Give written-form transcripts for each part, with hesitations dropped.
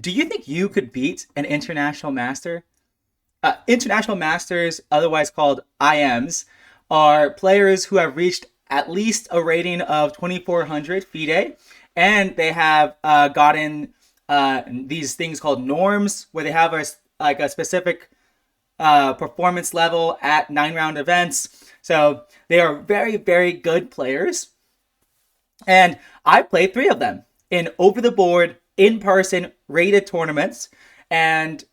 Do you think you could beat an international master? International masters, otherwise called IMs, are players who have reached at least a rating of 2400 FIDE, and they have gotten these things called norms, where they have a specific performance level at 9 round events. So they are very, very good players. And I played three of them in over the board, in person, rated tournaments. And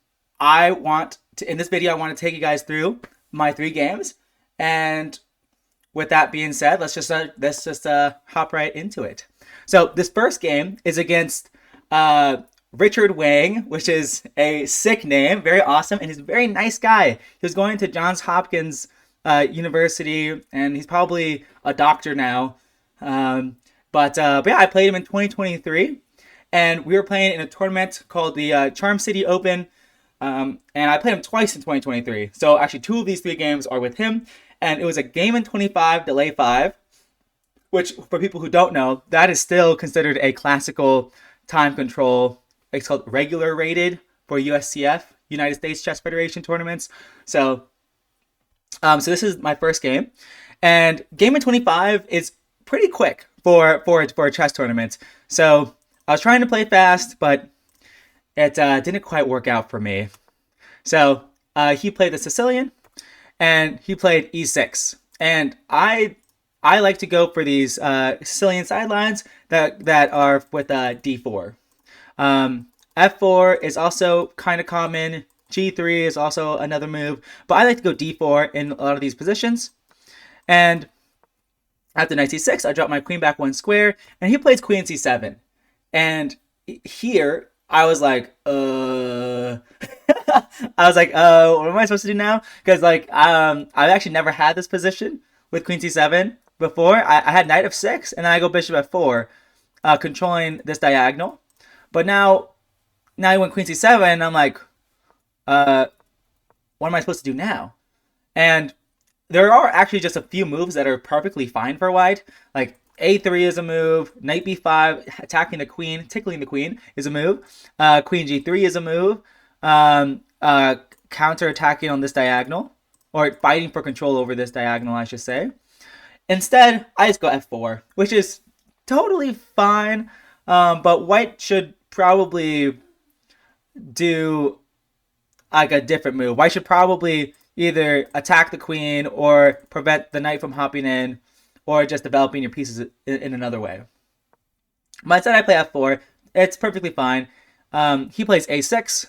in this video, I want to take you guys through my three games. And with that being said, let's just hop right into it. So this first game is against Richard Wang, which is a sick name, very awesome, and he's a very nice guy. He was going to Johns Hopkins University, and he's probably a doctor now. But yeah, I played him in 2023, and we were playing in a tournament called the Charm City Open, and I played him twice in 2023. So actually, two of these three games are with him, and it was a game in 25, delay 5, which for people who don't know, that is still considered a classical time control. It's called regular rated for USCF, United States Chess Federation tournaments. So this is my first game, and game in 25 is pretty quick for a chess tournament. So I was trying to play fast, but it didn't quite work out for me. So he played the Sicilian, and he played e6, and I like to go for these Sicilian sidelines that are with d4. F4 is also kind of common. G3 is also another move, but I like to go d4 in a lot of these positions. And after knight c6, I drop my queen back 1 square, and he plays queen c7. And here, I was like, what am I supposed to do now? Because I've actually never had this position with queen c7 before. I had knight f6, and then I go bishop f4, controlling this diagonal. But now he went queen c7, and I'm like, what am I supposed to do now? And there are actually just a few moves that are perfectly fine for white. Like a3 is a move, knight b5, attacking the queen, tickling the queen is a move. Queen g3 is a move, counter attacking on this diagonal, or fighting for control over this diagonal, I should say. Instead, I just go f4, which is totally fine, but white should probably do like a different move. White should probably either attack the queen or prevent the knight from hopping in, or just developing your pieces in another way. But instead I play f4. It's perfectly fine. He plays a6,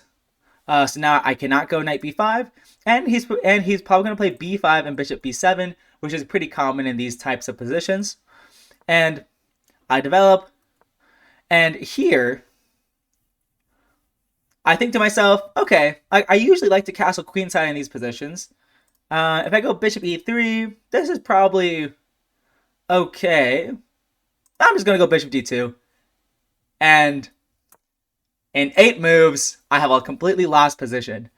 so now I cannot go knight b5, and he's probably going to play b5 and bishop b7, which is pretty common in these types of positions. And I develop, and here I think to myself, okay, I usually like to castle queenside in these positions. If I go bishop e3, this is probably okay. I'm just going to go bishop d2. And in 8 moves, I have a completely lost position.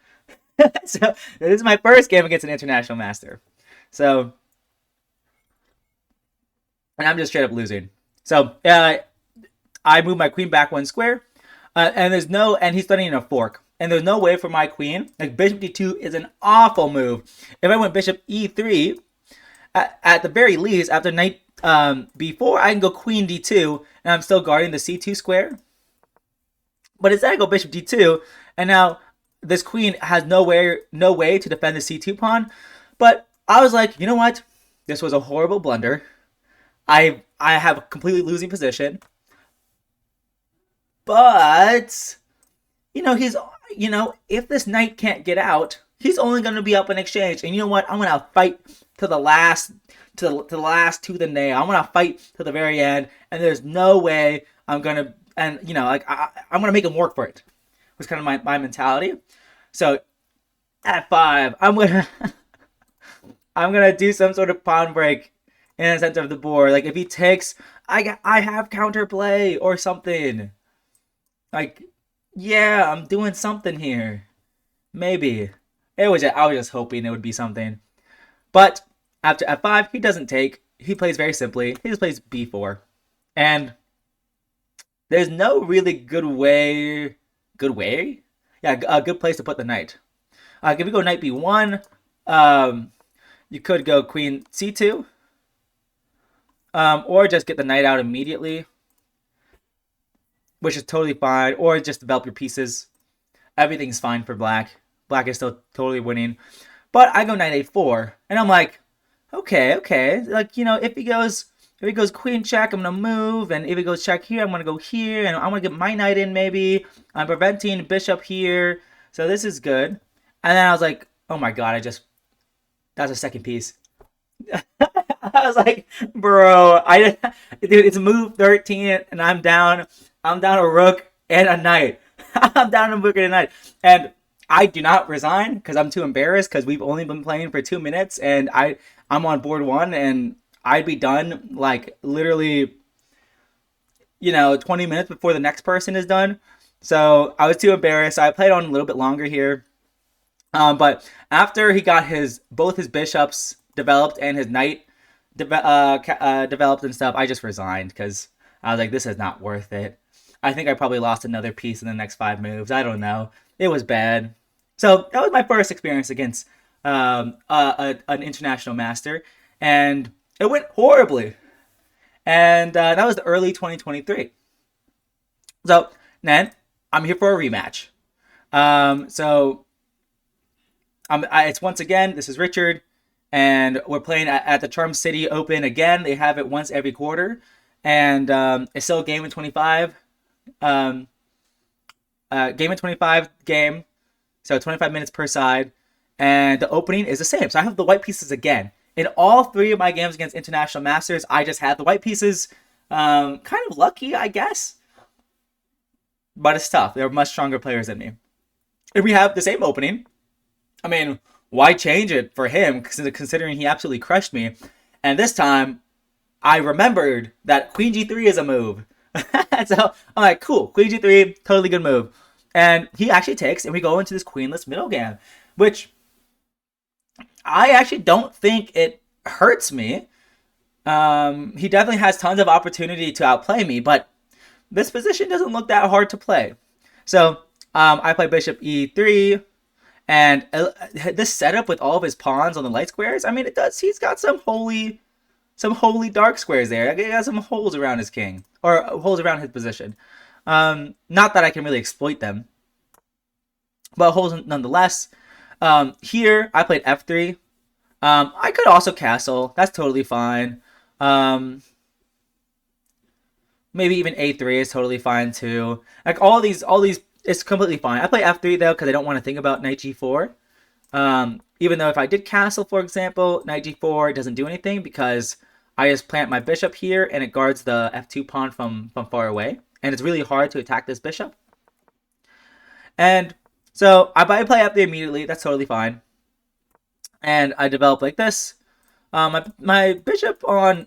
So this is my first game against an international master. So, and I'm just straight up losing. So I move my queen back 1 square. And he's studying a fork. And there's no way for my queen. Like, bishop d2 is an awful move. If I went bishop e3, at the very least, after knight b4, I can go queen d2, and I'm still guarding the c2 square. But instead I go bishop d2, and now this queen has no way to defend the c2 pawn. But I was like, you know what? This was a horrible blunder. I have a completely losing position. But if this knight can't get out, he's only going to be up in exchange. And you know what? I'm going to fight to the last tooth and nail. I'm going to fight to the very end, and there's no way I'm going to, and I'm going to make him work for it. Was kind of my mentality. So at 5, I'm gonna do some sort of pawn break in the center of the board. Like, if he takes, I have counterplay or something. Like, yeah, I'm doing something here. Maybe. I was just hoping it would be something. But after f5, he doesn't take. He plays very simply. He just plays b4. And there's no really good way, good way. Yeah, a good place to put the knight. If we go knight b1, um, you could go queen c2, or just get the knight out immediately, which is totally fine, or just develop your pieces. Everything's fine for black. Black is still totally winning. But I go knight a4, and I'm like, okay. Like, if he goes queen check, I'm gonna move, and if he goes check here, I'm gonna go here, and I'm gonna get my knight in maybe. I'm preventing bishop here, so this is good. And then I was like, oh my god, that's a second piece. I was like, bro, dude, it's move 13, and I'm down a rook and a knight. I'm down a rook and a knight, and I do not resign because I'm too embarrassed because we've only been playing for 2 minutes, and I'm on board one, and I'd be done like literally, 20 minutes before the next person is done. So I was too embarrassed. I played on a little bit longer here. But after he got both his bishops developed and his knight developed and stuff, I just resigned because I was like, this is not worth it. I think I probably lost another piece in the next 5 moves. I don't know. It was bad. So that was my first experience against an international master, and it went horribly. And that was the early 2023. So then I'm here for a rematch. It's once again, this is Richard, and we're playing at the Charm City Open again. They have it once every quarter, and it's still a game in 25. Game in 25 game, so 25 minutes per side, and the opening is the same. So I have the white pieces again. In all 3 of my games against international masters, I just had the white pieces. Kind of lucky, I guess, but it's tough. They're much stronger players than me. If we have the same opening, I mean, why change it for him, considering he absolutely crushed me? And this time, I remembered that queen g3 is a move. So I'm like, cool, queen g3, totally good move. And he actually takes, and we go into this queenless middle game, which I actually don't think it hurts me. He definitely has tons of opportunity to outplay me, but this position doesn't look that hard to play. So I play bishop e3, and this setup with all of his pawns on the light squares, I mean, it does. He's got some holy dark squares there. He got some holes around his king, or holes around his position. Not that I can really exploit them, but holes nonetheless. Here I played f3. I could also castle. That's totally fine. Maybe even a3 is totally fine too. Like all these, it's completely fine. I play f3 though because I don't want to think about knight g4. Even though if I did castle, for example, knight g4 doesn't do anything because I just plant my bishop here and it guards the f2 pawn from far away. And it's really hard to attack this bishop. And so I play f3 immediately. That's totally fine. And I develop like this. My bishop on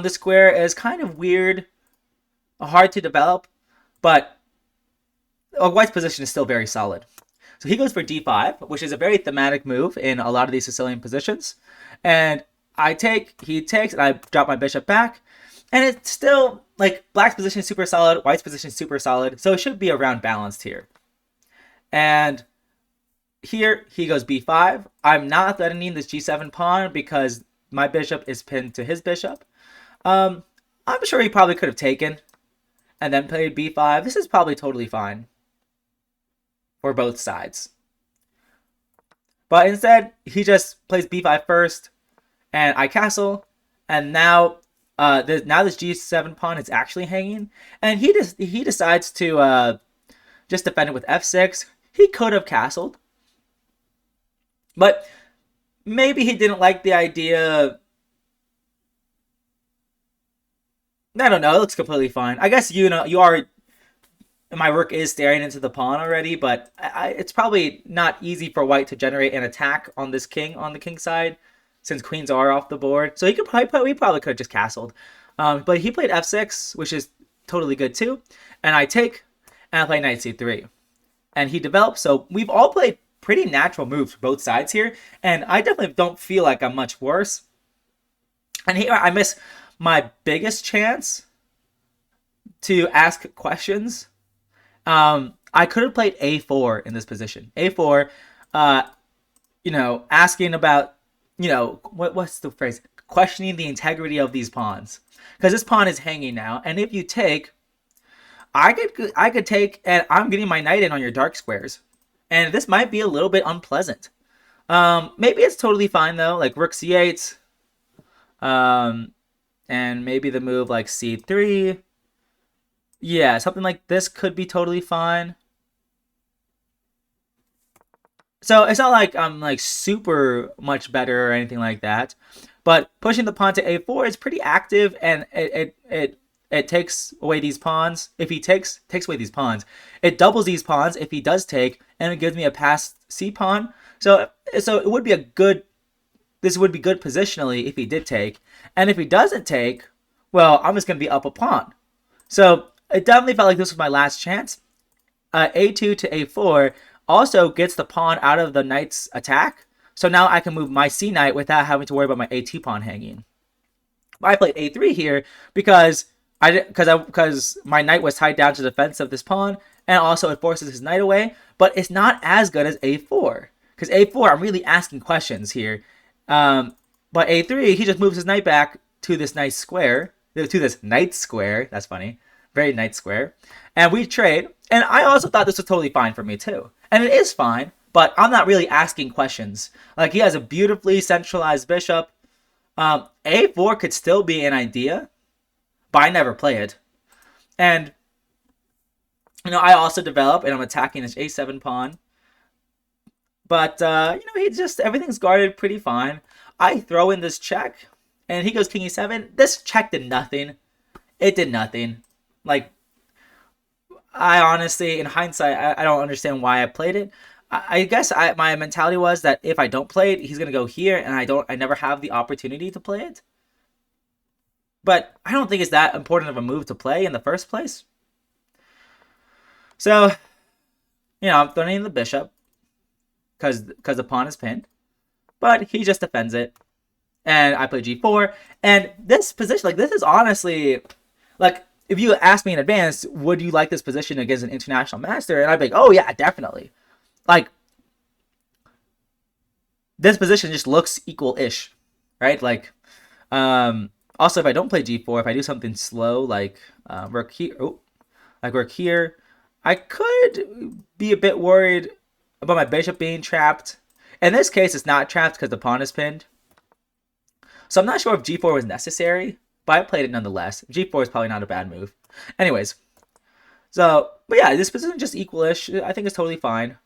this square is kind of weird, hard to develop, but white's position is still very solid. So he goes for d5, which is a very thematic move in a lot of these Sicilian positions. And I take, he takes, and I drop my bishop back. And it's still, like, black's position is super solid, white's position is super solid, so it should be around balanced here. And here, he goes b5. I'm not threatening this g7 pawn because my bishop is pinned to his bishop. I'm sure he probably could have taken and then played b5. This is probably totally fine for both sides. But instead, he just plays b5 first, and I castle, and now this g7 pawn is actually hanging, and he decides to just defend it with f6. He could have castled, but maybe he didn't like the idea. I don't know. It looks completely fine. I guess my rook is staring into the pawn already, but it's probably not easy for white to generate an attack on this king on the king side, since queens are off the board. So he probably could have just castled. But he played f6, which is totally good too. And I take, and I play knight c3. And he develops. So we've all played pretty natural moves for both sides here. And I definitely don't feel like I'm much worse. And here I miss my biggest chance to ask questions. I I could have played a4 in this position. A4, uh, asking about, what's the phrase? Questioning the integrity of these pawns. Because this pawn is hanging now, and if you take, I could take, and I'm getting my knight in on your dark squares. And this might be a little bit unpleasant. Maybe it's totally fine, though, like rook c8. And maybe the move like c3. Yeah, something like this could be totally fine. So it's not like I'm like super much better or anything like that. But pushing the pawn to a4 is pretty active, and it takes away these pawns. If he takes away these pawns, it doubles these pawns if he does take, and it gives me a passed c pawn. So it would be a good. This would be good positionally if he did take, and if he doesn't take, well, I'm just gonna be up a pawn. So it definitely felt like this was my last chance. A2 to a4 also gets the pawn out of the knight's attack. So now I can move my c knight without having to worry about my a2 pawn hanging. I played a3 here because my knight was tied down to the defense of this pawn, and also it forces his knight away. But it's not as good as a4, because a4 I'm really asking questions here. But a3 he just moves his knight back to this nice square, to this knight square. That's funny, very knight square, and we trade. And I also thought this was totally fine for me too, and it is fine. But I'm not really asking questions. Like, he has a beautifully centralized bishop. A4 could still be an idea, but I never play it. And, I also develop, and I'm attacking this a7 pawn. But, everything's guarded pretty fine. I throw in this check, and he goes king e7. This check did nothing. It did nothing. Like, I honestly, in hindsight, I don't understand why I played it. I guess my mentality was that if I don't play it, he's gonna go here, and I never have the opportunity to play it. But I don't think it's that important of a move to play in the first place. So, I'm throwing in the bishop because the pawn is pinned, but he just defends it, and I play g4. And this position, like, this is honestly, like, if you asked me in advance, would you like this position against an international master? And I'd be like, oh yeah, definitely. Like, this position just looks equal-ish, right? Like, also, if I don't play g4, if I do something slow, like rook here, I could be a bit worried about my bishop being trapped. In this case, it's not trapped because the pawn is pinned. So I'm not sure if g4 was necessary, but I played it nonetheless. g4 is probably not a bad move. Anyways, but yeah, this position is just equal-ish. I think it's totally fine.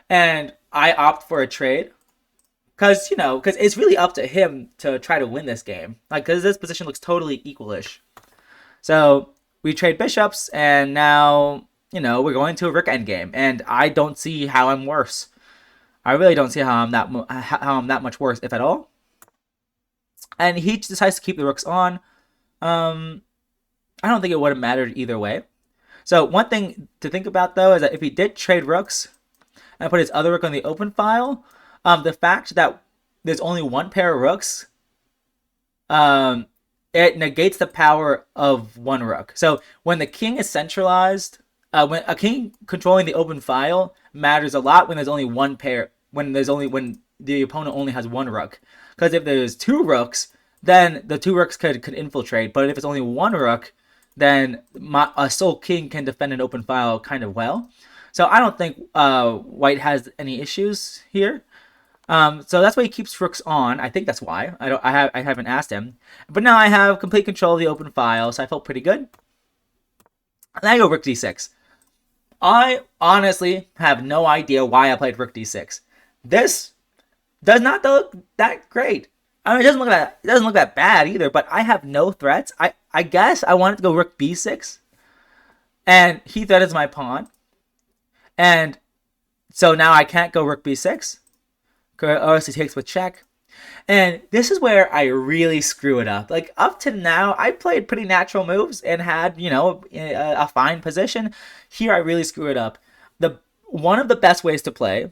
And I opt for a trade because it's really up to him to try to win this game. Like, because this position looks totally equal-ish. So we trade bishops, and now, we're going to a rook endgame, and I don't see how I'm worse. I really don't see how I'm that much worse, if at all. And he decides to keep the rooks on. I don't think it would have mattered either way. So one thing to think about, though, is that if he did trade rooks and put his other rook on the open file, the fact that there's only one pair of rooks, it negates the power of one rook. So when the king is centralized, when a king controlling the open file matters a lot when there's only one pair, when the opponent only has one rook. Because if there's two rooks, then the two rooks could infiltrate. But if it's only one rook, then a sole king can defend an open file kind of well. So I don't think white has any issues here. So that's why he keeps rooks on. I think that's why. I haven't asked him. But now I have complete control of the open file, so I felt pretty good. And I go rook d6. I honestly have no idea why I played rook d6. This does not look that great. I mean, it doesn't look that bad either, but I have no threats. I guess I wanted to go rook b6, and he threatens my pawn. And so now I can't go rook b6, or else he takes with check. And this is where I really screw it up. Like, up to now, I played pretty natural moves and had, a fine position. Here, I really screw it up. One of the best ways to play,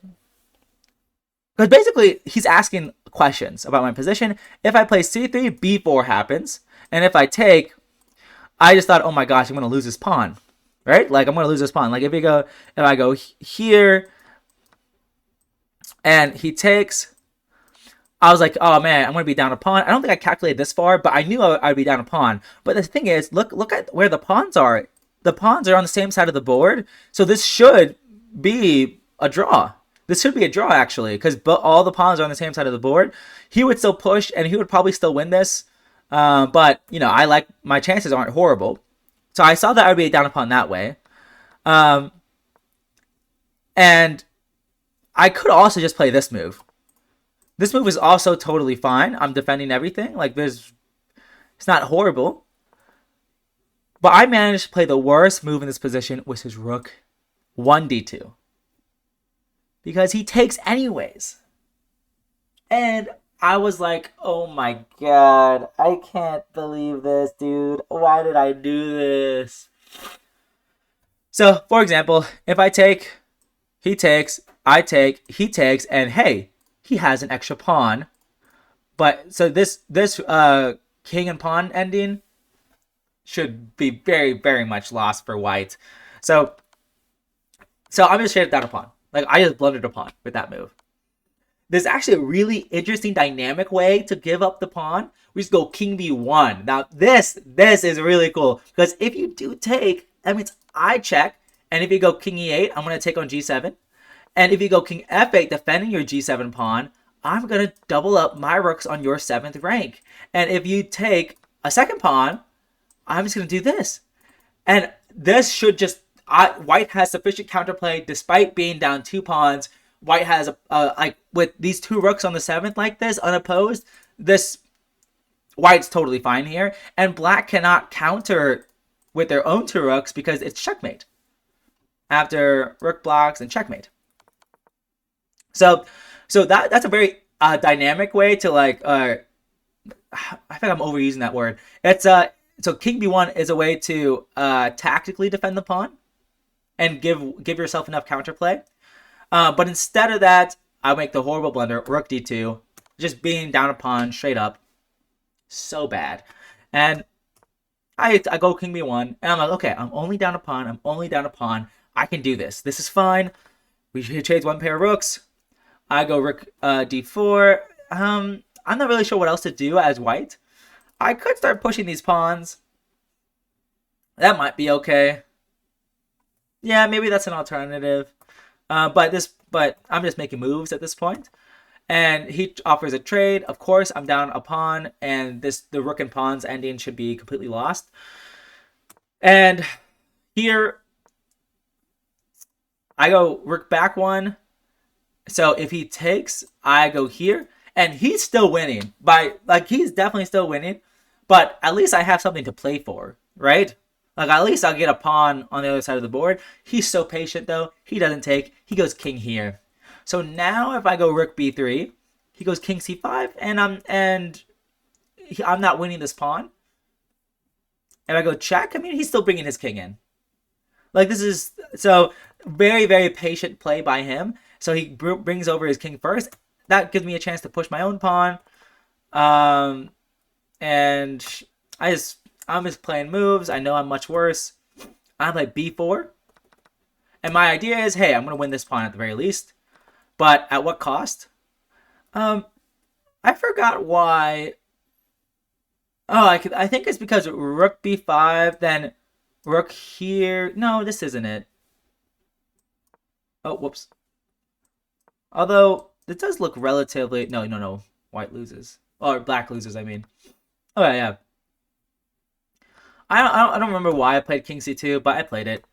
because basically, he's asking questions about my position. If I play c3, b4 happens. And if I take, I just thought, oh my gosh, I'm going to lose this pawn. right? Like I'm gonna lose this pawn. Like if I go here and he takes, I was like, oh man, I'm gonna be down a pawn. I don't think I calculated this far, but I knew I'd be down a pawn. But the thing is, look at where the pawns are. The pawns are on the same side of the board, so this should be a draw. This should be a draw actually, because all the pawns are on the same side of the board. He would still push, and he would probably still win this. But you know, my chances aren't horrible, so I saw that I would be down a pawn that way. And I could also just play this move. This move is also totally fine. I'm defending everything. Like it's not horrible. But I managed to play the worst move in this position, which is rook 1d2. Because he takes anyways. And I was like, oh my god, I can't believe this, dude. Why did I do this? So, for example, if I take, he takes, I take, he takes, and hey, he has an extra pawn. But so this king and pawn ending should be very, very much lost for white. So I'm just straight down a pawn. Like I just blundered a pawn with that move. There's actually a really interesting dynamic way to give up the pawn. We just go king b1. Now this is really cool because if you do take, that means I check, and if you go king e8, I'm gonna take on g7. And if you go king f8, defending your g7 pawn, I'm going to double up my rooks on your 7th rank. And if you take a second pawn, I'm just going to do this. And this should just... White has sufficient counterplay despite being down 2 pawns. White has, like, with these 2 rooks on the 7th like this, unopposed, this... White's totally fine here. And black cannot counter with their own 2 rooks because it's checkmate. After rook blocks and checkmate. So that's a very dynamic way to like I think I'm overusing that word. It's so king b1 is a way to tactically defend the pawn and give yourself enough counterplay. But instead of that, I make the horrible blunder, rook d2, just being down a pawn straight up, so bad. And I go king b1, and I'm like, okay, I'm only down a pawn. I can do this. This is fine. We trade 1 pair of rooks. I go rook d4. I'm not really sure what else to do as white. I could start pushing these pawns. That might be okay. Yeah, maybe that's an alternative. But I'm just making moves at this point. And he offers a trade. Of course, I'm down a pawn, and the rook and pawns ending should be completely lost. And here, I go rook back 1. So if he takes, I go here, and he's still winning. He's definitely still winning, but at least I have something to play for, right? Like at least I'll get a pawn on the other side of the board. He's so patient though. He doesn't take. He goes king here. So now if I go rook b3, he goes king c5, and I'm not winning this pawn. If I go check, I mean he's still bringing his king in. Like this is so very, very patient play by him. So he brings over his king first. That gives me a chance to push my own pawn. And I'm just playing moves. I know I'm much worse. I'm like b4. And my idea is, hey, I'm going to win this pawn at the very least. But at what cost? I forgot why. Oh, I think it's because rook b5, then rook here. No, this isn't it. Oh, whoops. Although, it does look relatively... No. White loses. Or black loses, I mean. Oh, yeah. I don't remember why I played king c2, but I played it.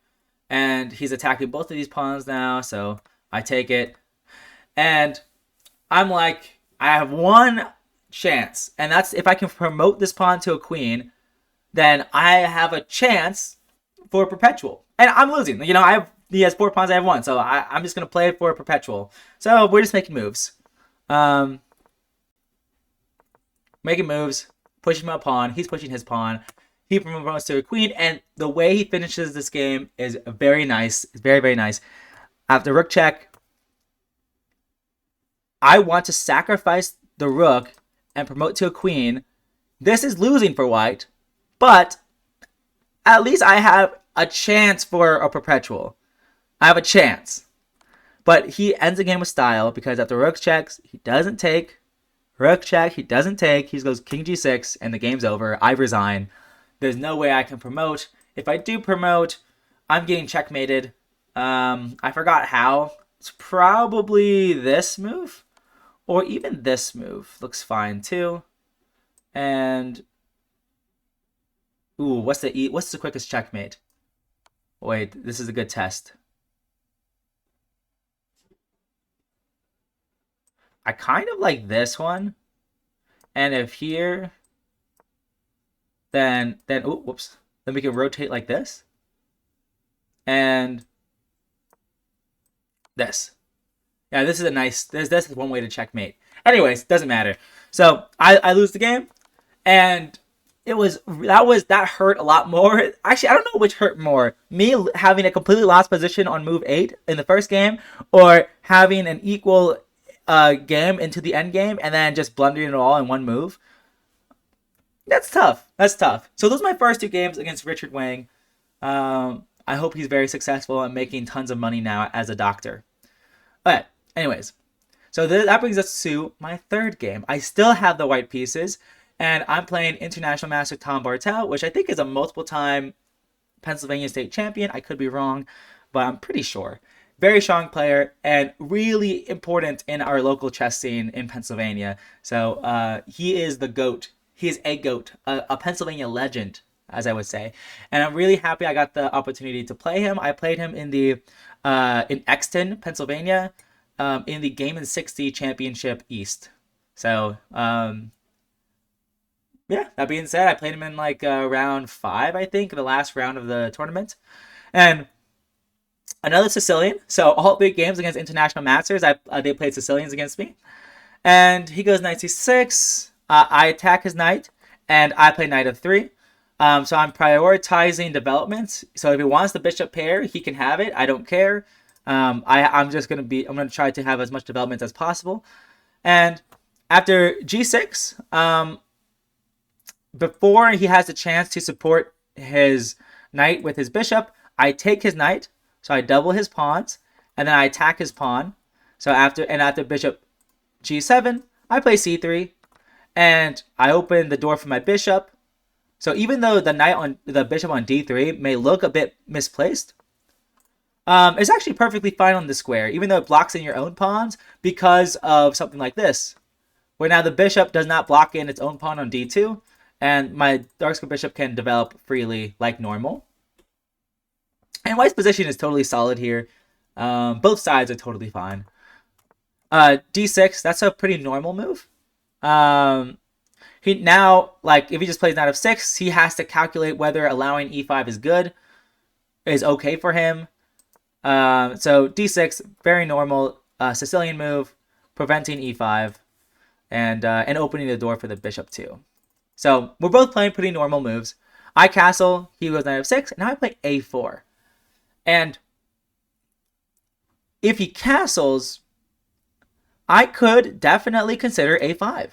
And he's attacking both of these pawns now, so I take it. And I'm like, I have one chance. And that's if I can promote this pawn to a queen, then I have a chance for a perpetual. And I'm losing. You know, he has 4 pawns, I have 1. So I'm just going to play it for a perpetual. So we're just making moves. Making moves. Pushing my pawn. He's pushing his pawn. He promotes to a queen. And the way he finishes this game is very nice. It's very, very nice. After rook check, I want to sacrifice the rook and promote to a queen. This is losing for white. But at least I have a chance for a perpetual. I have a chance. But he ends the game with style because after rook checks, he doesn't take. Rook check, he doesn't take. He goes king g6, and the game's over. I resign. There's no way I can promote. If I do promote, I'm getting checkmated. I forgot how. It's probably this move, or even this move. Looks fine too. And ooh, what's the quickest checkmate? Wait, this is a good test. I kind of like this one. And if here, then oh, whoops. Then we can rotate like this. And this. Yeah, this is a nice, this is one way to checkmate. Anyways, doesn't matter. So I lose the game, and that hurt a lot more. Actually, I don't know which hurt more. Me having a completely lost position on move 8 in the first game, or having an equal game into the end game and then just blundering it all in one move. That's tough. That's tough. So those are my first 2 games against Richard Wang. I hope he's very successful and making tons of money now as a doctor. But anyways, so that brings us to my 3rd game. I still have the white pieces, and I'm playing International Master Tom Bartel, which I think is a multiple-time Pennsylvania State champion. I could be wrong, but I'm pretty sure. Very strong player and really important in our local chess scene in Pennsylvania. So he is the GOAT. He is a GOAT, a Pennsylvania legend, as I would say. And I'm really happy I got the opportunity to play him. I played him in Exton, Pennsylvania, in the Game in 60 Championship East. So, yeah, that being said, I played him in like round 5, I think, the last round of the tournament. And another Sicilian. So all 3 games against International Masters, they played Sicilians against me. And he goes knight c6. I attack his knight, and I play knight f3. So I'm prioritizing development. So if he wants the bishop pair, he can have it. I don't care. I'm gonna try to have as much development as possible. And after g6, before he has a chance to support his knight with his bishop, I take his knight. So I double his pawns, and then I attack his pawn. So after bishop g7, I play c3, and I open the door for my bishop. So even though the bishop on d3 may look a bit misplaced, it's actually perfectly fine on the square, even though it blocks in your own pawns because of something like this, where now the bishop does not block in its own pawn on d2, and my dark square bishop can develop freely like normal. And white's position is totally solid here. Both sides are totally fine. d6, that's a pretty normal move. He now, like, if he just plays knight f6, he has to calculate whether allowing e5 is okay for him. So d6, very normal Sicilian move, preventing e5, and opening the door for the bishop too. So we're both playing pretty normal moves. I castle, he goes knight f6, and now I play a4. And if he castles, I could definitely consider a5,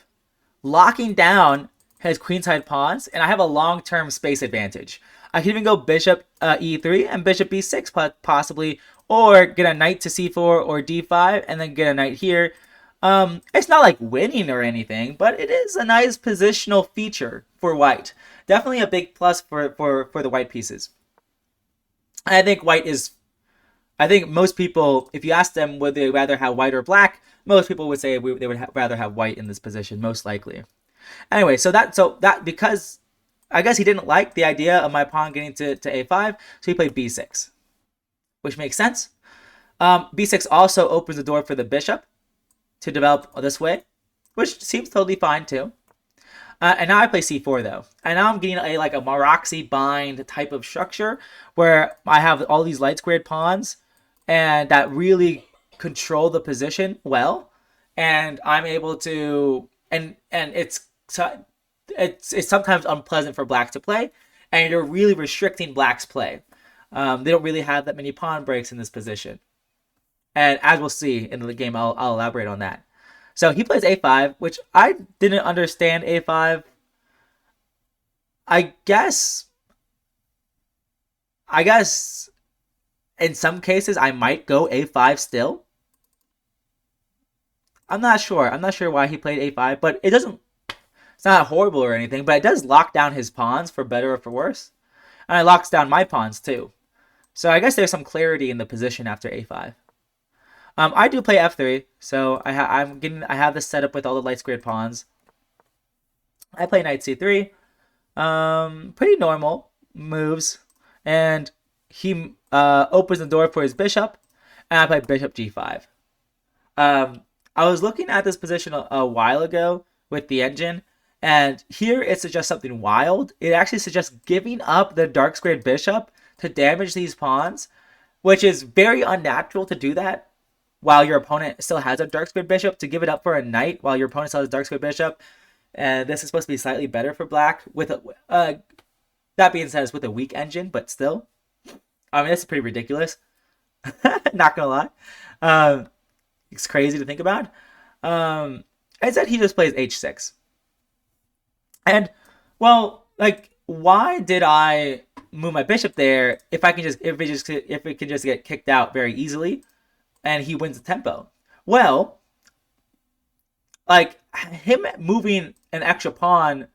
locking down his queenside pawns, and I have a long-term space advantage. I can even go bishop e3 and bishop b6 possibly, or get a knight to c4 or d5, and then get a knight here. It's not like winning or anything, but it is a nice positional feature for white. Definitely a big plus for the white pieces. I think most people, if you ask them would they rather have white or black, most people would say they would rather have white in this position, most likely. Anyway, so that because I guess he didn't like the idea of my pawn getting to a5, so he played b6, which makes sense. b6 also opens the door for the bishop to develop this way, which seems totally fine too. And now I play c4 though, and now I'm getting a Maroczy bind type of structure where I have all these light squared pawns, and that really control the position well, and I'm able to and it's sometimes unpleasant for black to play, and you're really restricting black's play. They don't really have that many pawn breaks in this position, and as we'll see in the game, I'll elaborate on that. So he plays a5, which I didn't understand a5. I guess I guess in some cases I might go a5 still. I'm not sure. I'm not sure why he played a5, but it doesn't. It's not horrible or anything, but it does lock down his pawns for better or for worse, and it locks down my pawns too. So I guess there's some clarity in the position after a5. I do play f3, so I have this set up with all the light squared pawns. I play knight c3. Pretty normal moves, and he opens the door for his bishop, and I play bishop g5. I was looking at this position a while ago with the engine, and here it suggests something wild. It actually suggests giving up the dark squared bishop to damage these pawns, which is very unnatural to do that while your opponent still has a dark squared bishop, to give it up for a knight while your opponent still has a dark squared bishop. And this is supposed to be slightly better for black. With that being said, it's with a weak engine, but still, I mean, this is pretty ridiculous. Not gonna lie, it's crazy to think about. Instead, he just plays h6, and well, like, why did I move my bishop there if it can just get kicked out very easily, and he wins the tempo? Well, like, him moving an extra pawn,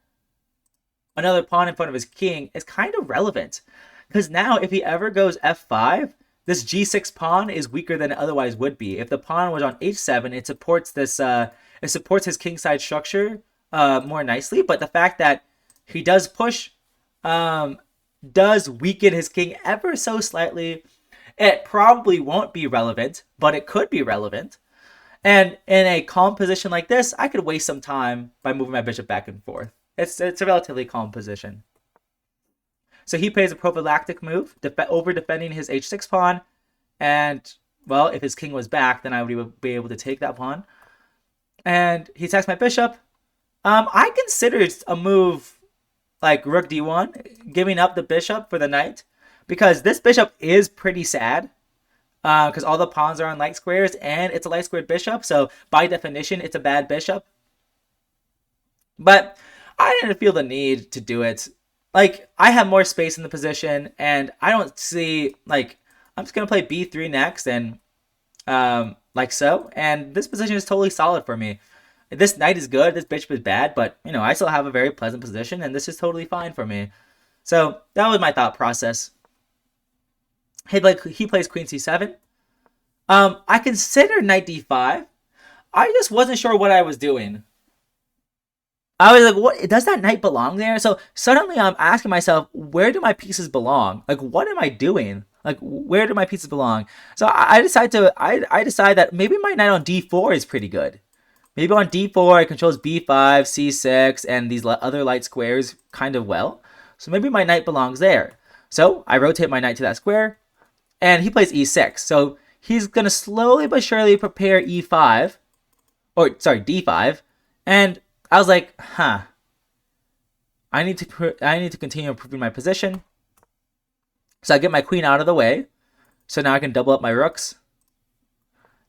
another pawn in front of his king, is kind of relevant. Because now, if he ever goes f5, this g6 pawn is weaker than it otherwise would be. If the pawn was on h7, it supports this. It supports his kingside structure more nicely. But the fact that he does push, does weaken his king ever so slightly. It probably won't be relevant, but it could be relevant. And in a calm position like this, I could waste some time by moving my bishop back and forth. It's a relatively calm position. So he plays a prophylactic move, over defending his h6 pawn. And, well, if his king was back, then I would be able to take that pawn. And he attacks my bishop. I considered a move like rook d1, giving up the bishop for the knight, because this bishop is pretty sad. Because all the pawns are on light squares, and it's a light squared bishop, so by definition, it's a bad bishop. But I didn't feel the need to do it. Like, I have more space in the position, and I don't see, like, I'm just going to play b3 next, and like so, and this position is totally solid for me. This knight is good, this bishop is bad, but, you know, I still have a very pleasant position, and this is totally fine for me. So, that was my thought process. He plays queen c7. I considered knight d5. I just wasn't sure what I was doing. I was like, what? Does that knight belong there? So suddenly I'm asking myself, where do my pieces belong? Like, what am I doing? Like, where do my pieces belong? So I decide that maybe my knight on d4 is pretty good. Maybe on d4 it controls b5, c6, and these other light squares kind of well. So maybe my knight belongs there. So I rotate my knight to that square. And he plays e6. So he's going to slowly but surely prepare e5. Or, sorry, d5. And I was like, I need to continue improving my position. So I get my queen out of the way. So now I can double up my rooks.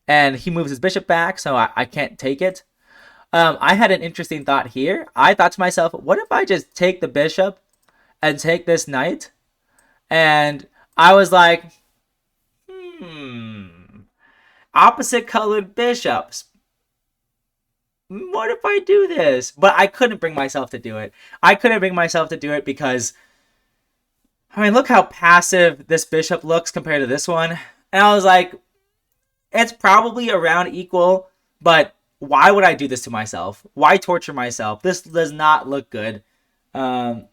And he moves his bishop back, so I can't take it. I had an interesting thought here. I thought to myself, what if I just take the bishop and take this knight? And I was like, opposite colored bishops. What if I do this? But I couldn't bring myself to do it. I couldn't bring myself to do it because, I mean, look how passive this bishop looks compared to this one. And I was like, it's probably around equal, but why would I do this to myself? Why torture myself? This does not look good. And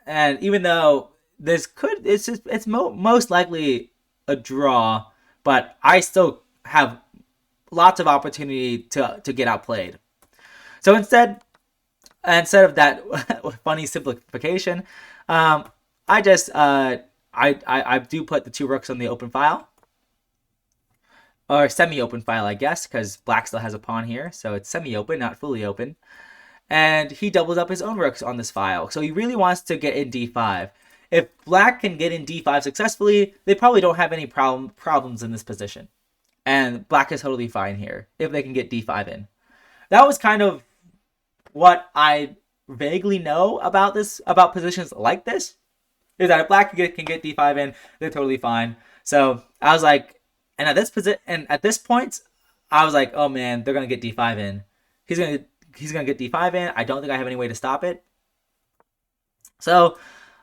even though it's most likely a draw, but I still have lots of opportunity to get outplayed. So instead of that funny simplification, I just I do put the two rooks on the open file, or semi-open file, I guess, because black still has a pawn here, so it's semi-open, not fully open. And he doubles up his own rooks on this file, so he really wants to get in d5. If black can get in d5 successfully, they probably don't have any problems in this position. And black is totally fine here, if they can get d5 in. That was kind of what I vaguely know about positions like this. is that if black can get d5 in, they're totally fine. So I was like, and at this point, I was like, oh man, they're gonna get d5 in. He's gonna get d5 in. I don't think I have any way to stop it. So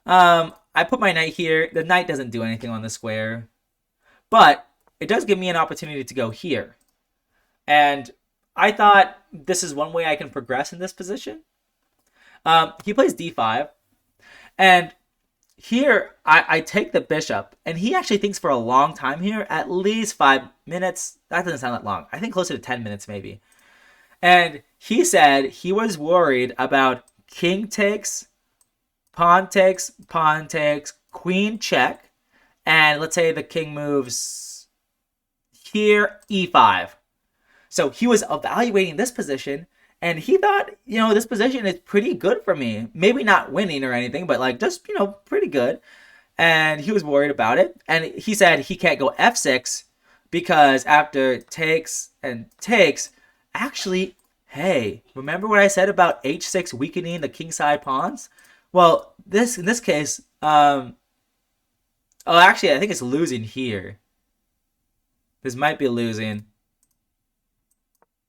I put my knight here. The knight doesn't do anything on the square, but it does give me an opportunity to go here. And I thought this is one way I can progress in this position. He plays d5, and here I take the bishop, and he actually thinks for a long time here, at least 5 minutes. That doesn't sound that long. I think closer to 10 minutes maybe. And he said he was worried about king takes, pawn takes, queen check, and let's say the king moves here, e5. So he was evaluating this position, and he thought, this position is pretty good for me. Maybe not winning or anything, but like just, pretty good. And he was worried about it. And he said he can't go f6 because after takes and takes, actually, hey, remember what I said about h6 weakening the kingside pawns? Well, in this case, actually, I think it's losing here. This might be losing.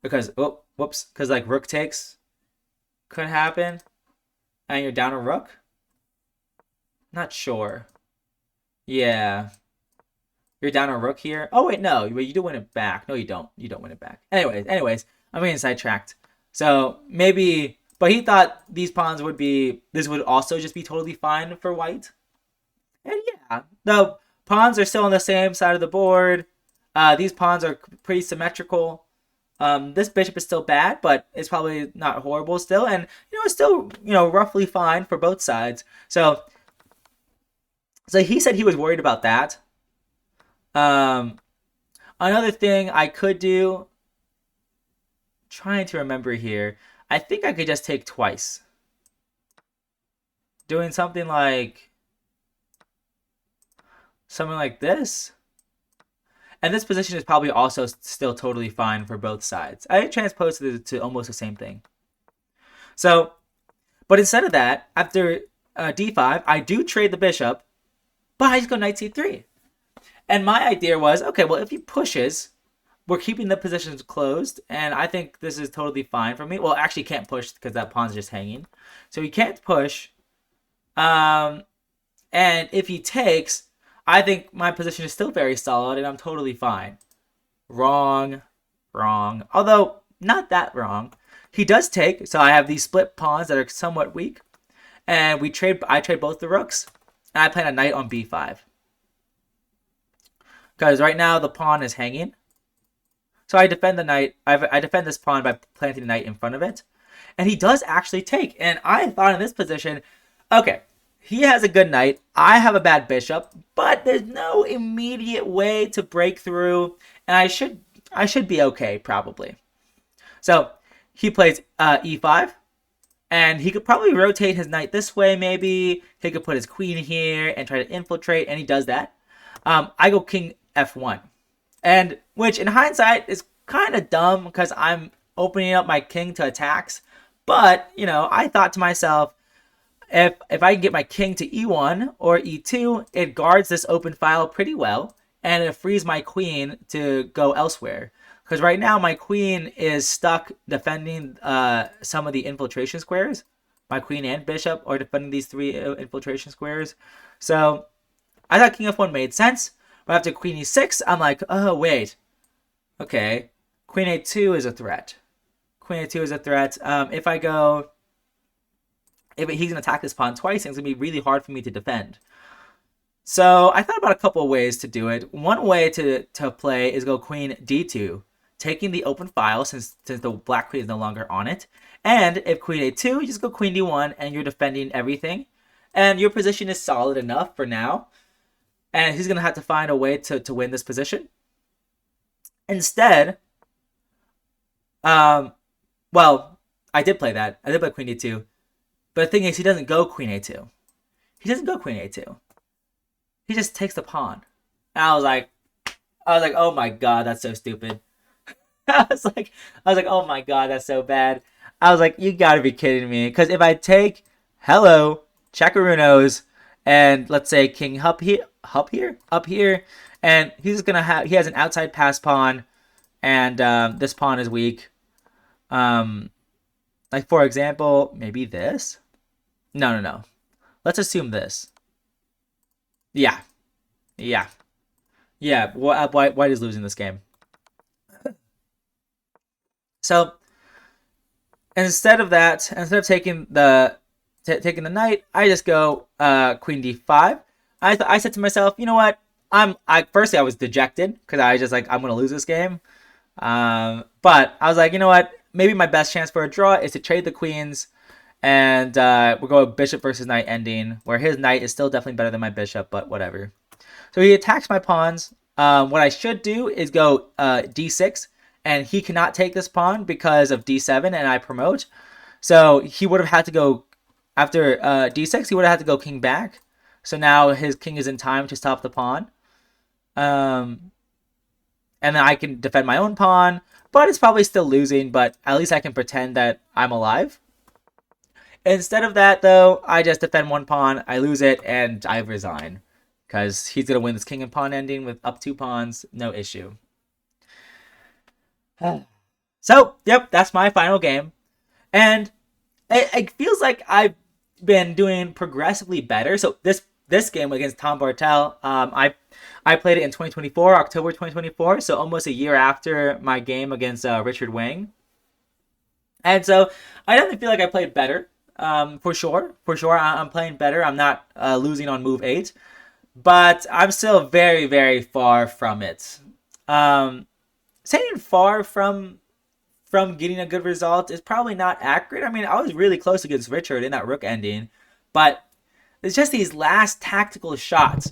Because, because like rook takes could happen. And you're down a rook? Not sure. Yeah. You're down a rook here. Oh, wait, no. You do win it back. No, you don't. You don't win it back. Anyways, I'm getting sidetracked. So, maybe... But he thought these pawns would be... This would also just be totally fine for white. And yeah, the pawns are still on the same side of the board. These pawns are pretty symmetrical. This bishop is still bad, but it's probably not horrible still. And, it's still, roughly fine for both sides. So he said he was worried about that. Another thing I could do, trying to remember here, I think I could just take twice. Doing something like this. And this position is probably also still totally fine for both sides. I transposed it to almost the same thing. So, but instead of that, after d5, I do trade the bishop, but I just go knight c3. And my idea was, okay, well, if he pushes, we're keeping the positions closed, and I think this is totally fine for me. Well, actually can't push because that pawn's just hanging. So he can't push. And if he takes... I think my position is still very solid, and I'm totally fine. Wrong. Although, not that wrong. He does take, so I have these split pawns that are somewhat weak. And I trade both the rooks, and I plan a knight on b5. Because right now, the pawn is hanging. So I defend the knight. I defend this pawn by planting the knight in front of it. And he does actually take. And I thought in this position, okay, he has a good knight. I have a bad bishop, but there's no immediate way to break through, and I should be okay probably. So he plays e5, and he could probably rotate his knight this way. Maybe he could put his queen here and try to infiltrate, and he does that. I go king f1, and which in hindsight is kind of dumb because I'm opening up my king to attacks. But I thought to myself, if I can get my king to e1 or e2, it guards this open file pretty well, and it frees my queen to go elsewhere. Because right now, my queen is stuck defending some of the infiltration squares. My queen and bishop are defending these 3 infiltration squares. So I thought king f1 made sense. But after queen e6, I'm like, oh, wait. Okay, queen a2 is a threat. Queen a2 is a threat. If I go... If he's going to attack this pawn twice, it's going to be really hard for me to defend. So I thought about a couple of ways to do it. One way to play is go queen d2, taking the open file since the black queen is no longer on it. And if queen a2, you just go queen d1 and you're defending everything. And your position is solid enough for now. And he's going to have to find a way to win this position. Instead, well, I did play that. I did play queen d2. But the thing is, he doesn't go queen a2. He doesn't go queen a2. He just takes the pawn. And I was like, oh my god, that's so stupid. I was like, oh my god, that's so bad. I was like, you gotta be kidding me. Because if I take, hello, Checkerunos, and let's say king up here, and he's gonna have he has an outside pass pawn, and this pawn is weak. Like for example, maybe this. No. Let's assume this. Yeah, yeah, yeah. White is losing this game. So instead of that, instead of taking the knight, I just go queen d5. I said to myself, you know what? Firstly I was dejected because I just like I'm gonna lose this game. But I was like, you know what? Maybe my best chance for a draw is to trade the queens, and we'll go bishop versus knight ending, where his knight is still definitely better than my bishop, but whatever. So he attacks my pawns. What I should do is go d6, and he cannot take this pawn because of d7, and I promote. So he would have had to go, after d6, he would have had to go king back. So now his king is in time to stop the pawn. And then I can defend my own pawn, but it's probably still losing, but at least I can pretend that I'm alive. Instead of that, though, I just defend one pawn, I lose it, and I resign. Because he's going to win this king and pawn ending with up 2 pawns, no issue. So, yep, that's my final game. And it feels like I've been doing progressively better. So this game against Tom Bartel, I played it in 2024, October 2024, so almost a year after my game against Richard Wang. And so I definitely feel like I played better, for sure. I'm playing better. I'm not losing on move 8, but I'm still very, very far from it. Saying far from getting a good result is probably not accurate. I mean, I was really close against Richard in that rook ending, but it's just these last tactical shots.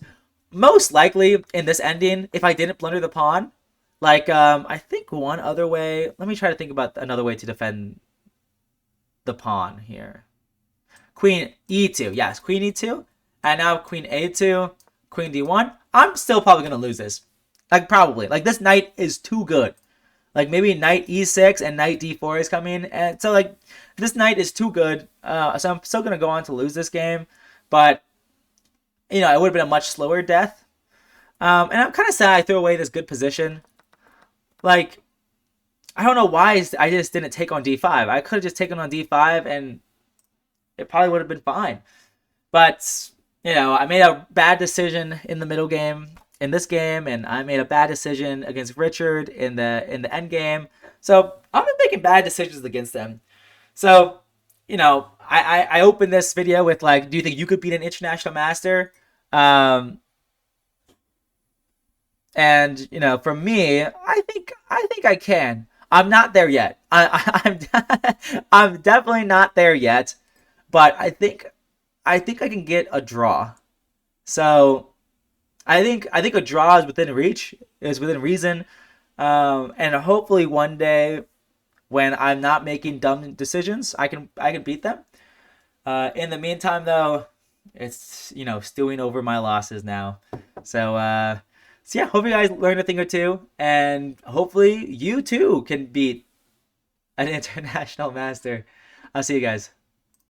Most likely in this ending, if I didn't blunder the pawn, like I think one other way. Let me try to think about another way to defend the pawn here. Queen e2, yes, queen e2, and now queen a2, queen d1. I'm still probably gonna lose this. Like probably. Like this knight is too good. Like maybe knight e6 and knight d4 is coming, and so like this knight is too good. So I'm still gonna go on to lose this game, but you know it would have been a much slower death. And I'm kind of sad I threw away this good position. Like I don't know why I just didn't take on d5. I could have just taken on d5 and it probably would have been fine. But you know I made a bad decision in the middle game. In this game, and I made a bad decision against Richard in the end game. So I've been making bad decisions against them. So, you know, I opened this video with like, do you think you could beat an international master? And you know, for me, I think I can. I'm not there yet. I'm definitely not there yet, but I think I can get a draw. So I think a draw is within reach, is within reason, and hopefully one day, when I'm not making dumb decisions, I can beat them. In the meantime, though, it's stewing over my losses now. So yeah, hope you guys learned a thing or two, and hopefully you too can beat an international master. I'll see you guys.